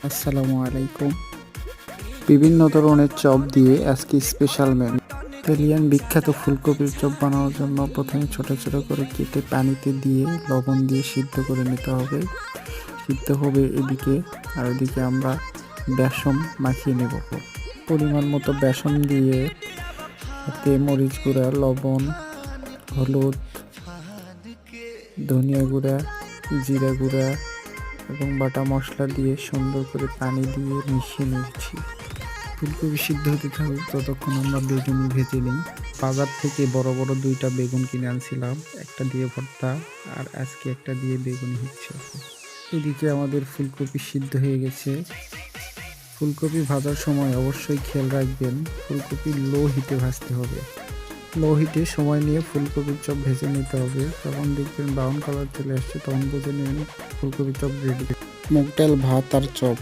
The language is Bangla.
আসসালামু আলাইকুম। বিভিন্ন ধরনের চপ দিয়ে আজকে স্পেশাল মেনু। ইতালিয়ান বিখ্যাত ফুলকপির চপ বানানোর জন্য প্রথমে ছোট ছোট করে কেটে পানিতে দিয়ে লবণ দিয়ে সিদ্ধ করে নিতে হবে। সিদ্ধ হবে এদিকে, আর এদিকে আমরা বেসন মাখিয়ে নেব। পরিমাণ মতো বেসন দিয়ে তাতে মরিচ গুঁড়া, লবণ, হলুদ, ধনিয়া গুঁড়া, জিরা গুঁড়া এবং বাটা মশলা দিয়ে সুন্দর করে পানি দিয়ে মিশিয়ে নিচ্ছি। ফুলকপি সিদ্ধ হতে থাকুক ততক্ষণ আমরা বেগুন ভেজে নিই। বাজার থেকে বড় বড় 2টা বেগুন কিনে আনছিলাম, একটা দিয়ে ভর্তা আর আজকে একটা দিয়ে বেগুন হচ্ছে। এদিকে আমাদের ফুলকপি সিদ্ধ হয়ে গেছে। ফুলকপি ভাজার সময় অবশ্যই খেয়াল রাখবেন ফুলকপি লো হিটে ভাজতে হবে। লো হিটে সময় নিয়ে ফুলকপির চপ ভেজে নিতে হবে। যখন দেখবেন ব্রাউন কালার চলে আসছে তখন বুঝে নিন ফুলকপির চপ রেডি। মুগ ডাল, ভাত আর চপ